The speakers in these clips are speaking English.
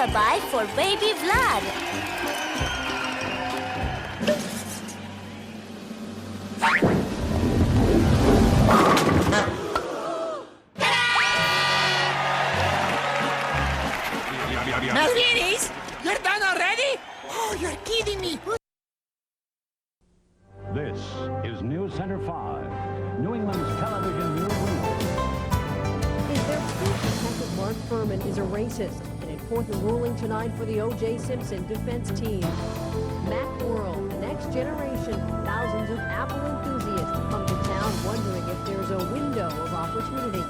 lullaby for baby Vlad. Mercedes, you're done already? Oh, you're kidding me. This is News Center 5, New England's television news week. Is there proof Detective Mark Furman is a racist? An important ruling tonight for the O.J. Simpson defense team. Macworld, next generation. Thousands of Apple enthusiasts come to town wondering if there's a window of opportunity.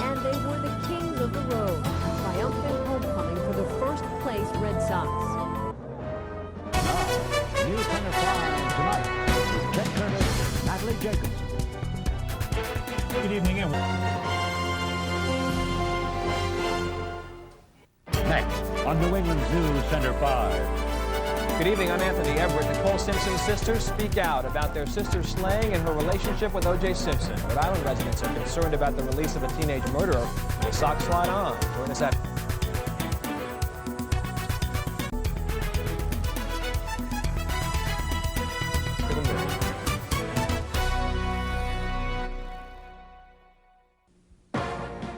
And they were the kings of the road. Triumphant homecoming for the first place Red Sox. Now, News Center 5 tonight with Ted Curtis and Natalie Jacobs. Good evening, everyone. Next on New England's News Center 5. Good evening, I'm Anthony Everett. Nicole Simpson's sisters speak out about their sister's slaying and her relationship with O.J. Simpson. Rhode Island residents are concerned about the release of a teenage murderer. The Sox slide on. Join us at...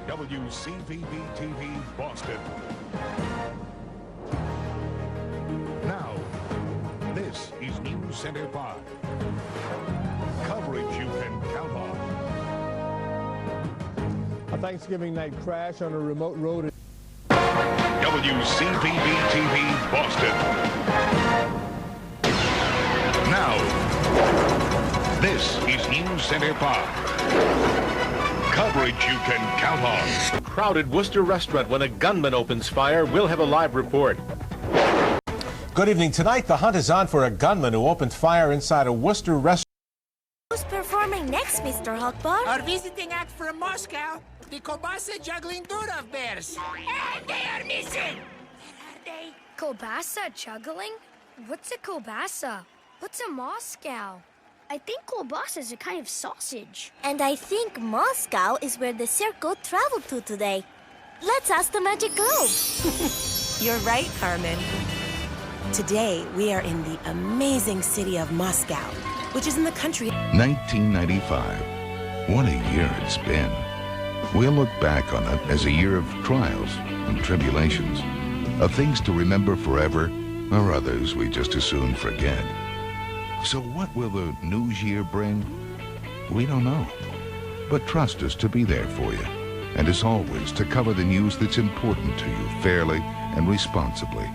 WCVB-TV Boston. Now, this is News Center 5. Coverage you can count on. A Thanksgiving night crash on a remote road. WCVB-TV Boston. Now, this is News Center 5. Coverage you can count on. Crowded Worcester restaurant when a gunman opens fire. We'll have a live report. Good evening. Tonight, the hunt is on for a gunman who opened fire inside a Worcester restaurant. Who's performing next, Mr. Hawkbar? Our visiting act from Moscow, the Kobasa Juggling Durov Bears. And they are missing. Where are they? Kobasa juggling? What's a kobasa? What's a Moscow? I think kielbasa is a kind of sausage. And I think Moscow is where the circle traveled to today. Let's ask the magic globe. You're right, Carmen. Today, we are in the amazing city of Moscow, which is in the country. 1995. What a year it's been. We'll look back on it as a year of trials and tribulations, of things to remember forever, or others we just as soon forget. So what will the new year bring? We don't know. But trust us to be there for you. And as always, to cover the news that's important to you fairly and responsibly.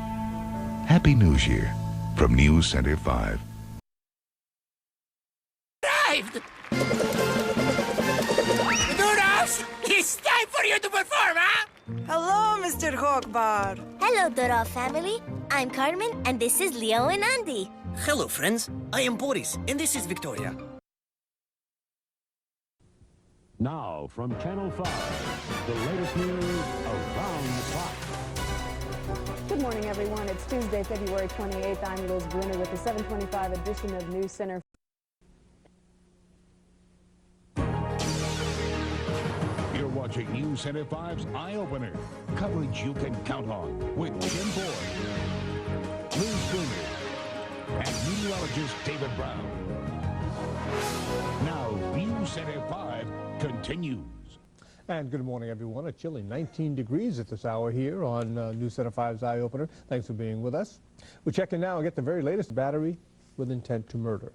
Happy New Year from News Center 5. Arrived! Durovs, it's time for you to perform, huh? Hello, Mr. Hawkbar. Hello, Durov family. I'm Carmen, and this is Leo and Andy. Hello, friends. I am Boris, and this is Victoria. Now, from Channel 5, the latest news around the clock. Good morning, everyone. It's Tuesday, February 28th. I'm Liz Bruner with the 725 edition of News Center. You're watching News Center 5's Eye Opener. Coverage you can count on with Jim Ford, Liz Bruner, and meteorologist David Brown. Now, News Center 5 continues. And good morning, everyone. A chilly 19 degrees at this hour here on News Center 5's Eye Opener. Thanks for being with us. We're checking now and get the very latest. Battery with intent to murder.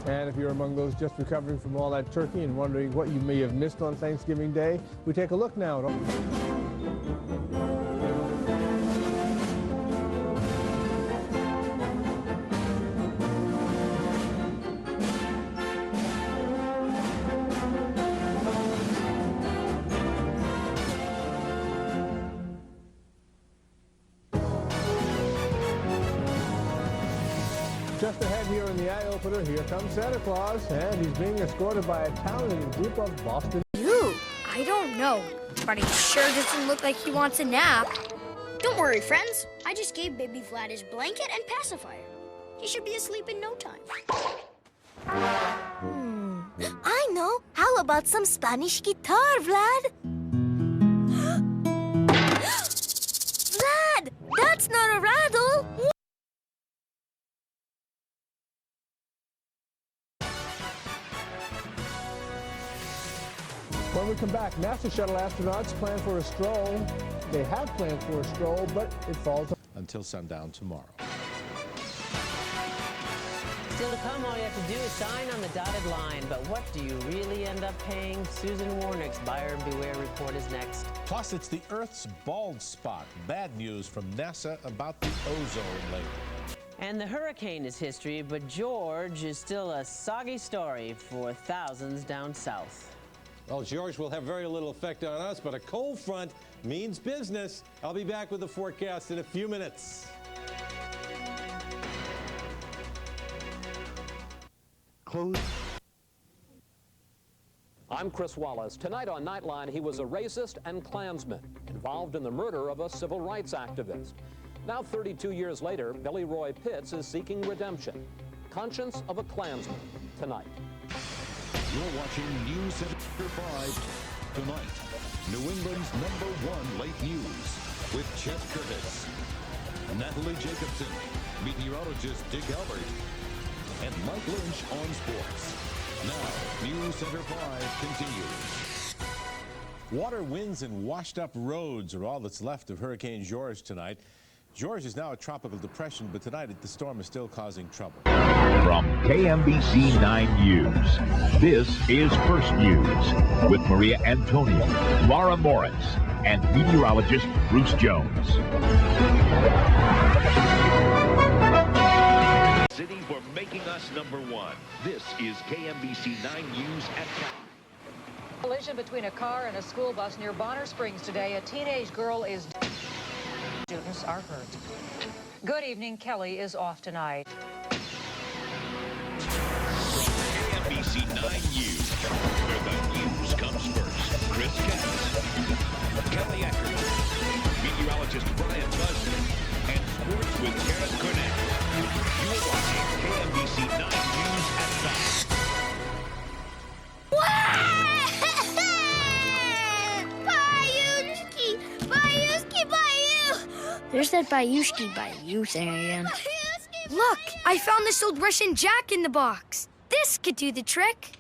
And if you're among those just recovering from all that turkey and wondering what you may have missed on Thanksgiving Day, we take a look now. Just ahead here in the Eye Opener, here comes Santa Claus, and he's being escorted by a talented group of Boston. You? I don't know, but he sure doesn't look like he wants a nap. Don't worry, friends. I just gave baby Vlad his blanket and pacifier. He should be asleep in no time. I know. How about some Spanish guitar, Vlad? Vlad, that's not a rattle. When we come back, NASA shuttle astronauts plan for a stroll. They have plans for a stroll, but it falls until sundown tomorrow. Still to come, all you have to do is sign on the dotted line. But what do you really end up paying? Susan Warnick's Buyer Beware report is next. Plus, it's the Earth's bald spot. Bad news from NASA about the ozone layer. And the hurricane is history, but George is still a soggy story for thousands down south. Well, George will have very little effect on us, but a cold front means business. I'll be back with the forecast in a few minutes. I'm Chris Wallace. Tonight on Nightline, he was a racist and Klansman involved in the murder of a civil rights activist. Now, 32 years later, Billy Roy Pitts is seeking redemption. Conscience of a Klansman, tonight. You're watching News Center 5 tonight. New England's #1 late news with Chet Curtis, Natalie Jacobson, meteorologist Dick Albert, and Mike Lynch on sports. Now, News Center 5 continues. Water, winds, and washed-up roads are all that's left of Hurricane George tonight. George is now a tropical depression, but tonight the storm is still causing trouble. From KMBC 9 News, this is First News with Maria Antonio, Laura Moritz, and meteorologist Bruce Jones. City for making us #1. This is KMBC 9 News at Collision between a car and a school bus near Bonner Springs today. A teenage girl is... Students are hurt. Good evening. Kelly is off tonight. KMBC 9 News, where the news comes first. Chris Katz, Kelly Ackerman, meteorologist Brian Busby, and sports with Garrett Cornett. You're watching KMBC 9 News at 9. There's that Bayushki thing again. Look, I found this old Russian jack in the box. This could do the trick.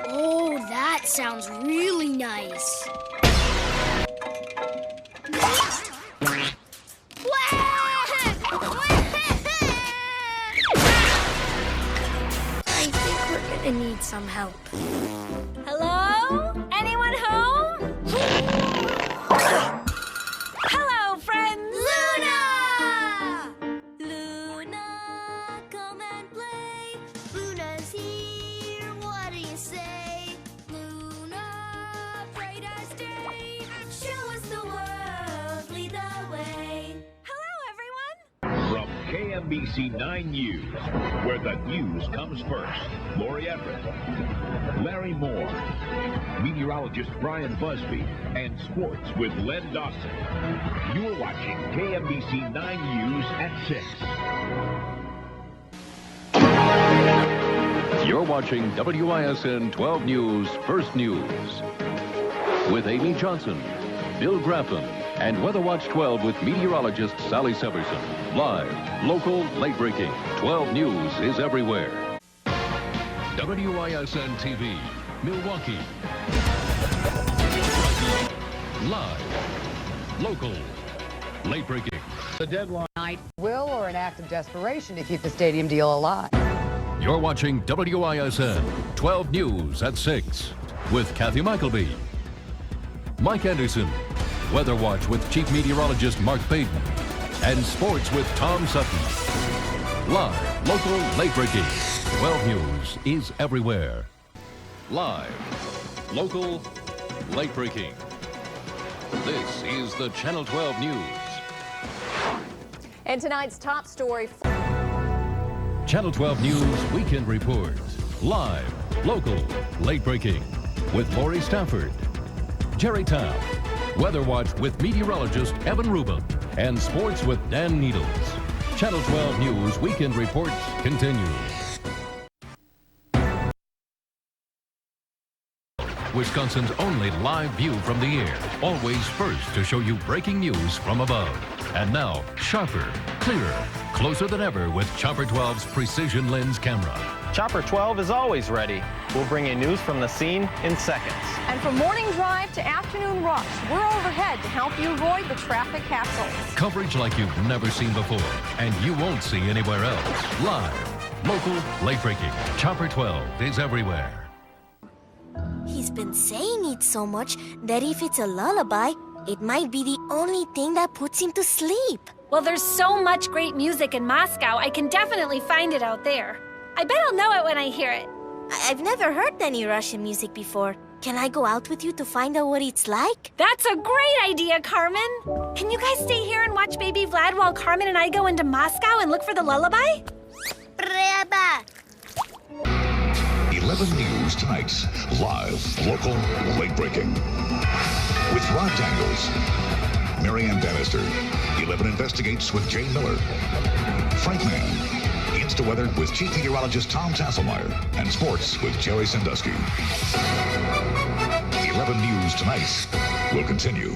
Oh, that sounds really nice. I think we're gonna need some help. Hello? Anyone home? Hello, friends! Luna! Luna, come and play. Luna's here, what do you say? Luna, bright as day. Show us the world, lead the way. Hello, everyone! From KMBC 9 News, where the news comes first. Lori Everett, Larry Moore, meteorologist Brian Busby, and sports with Len Dawson. You're watching KMBC 9 News at 6. You're watching WISN 12 News First News with Amy Johnson, Bill Graffin, and Weather Watch 12 with meteorologist Sally Severson. Live, local, late-breaking. 12 News is everywhere. WISN TV, Milwaukee. Live, local, late-breaking. The deadline. Will or an act of desperation to keep the stadium deal alive? You're watching WISN 12 News at 6 with Kathy Michelby, Mike Anderson, Weather Watch with Chief Meteorologist Mark Baden, and Sports with Tom Sutton. Live, local, late-breaking. 12 News is everywhere. Live, local, late-breaking. This is the Channel 12 News. And tonight's top story. Channel 12 News Weekend Report. Live, local, late-breaking. With Lori Stafford, Jerry Town, Weather Watch with meteorologist Evan Rubin, and Sports with Dan Needles. Channel 12 News Weekend Reports continue. Wisconsin's only live view from the air. Always first to show you breaking news from above. And now, sharper, clearer, closer than ever with Chopper 12's precision lens camera. Chopper 12 is always ready. We'll bring you news from the scene in seconds. And from morning drive to afternoon rush, we're overhead to help you avoid the traffic hassles. Coverage like you've never seen before, and you won't see anywhere else. Live, local, late-breaking. Chopper 12 is everywhere. He's been saying it so much that if it's a lullaby, it might be the only thing that puts him to sleep. Well, there's so much great music in Moscow, I can definitely find it out there. I bet I'll know it when I hear it. I've never heard any Russian music before. Can I go out with you to find out what it's like? That's a great idea, Carmen. Can you guys stay here and watch Baby Vlad while Carmen and I go into Moscow and look for the lullaby? 11 News tonight. Live, local, late-breaking. With Rod Daniels, Marianne Bannister. 11 Investigates with Jay Miller. Frank Mann. Insta-Weather with Chief Meteorologist Tom Tasselmeyer. And Sports with Jerry Sandusky. 11 News tonight will continue.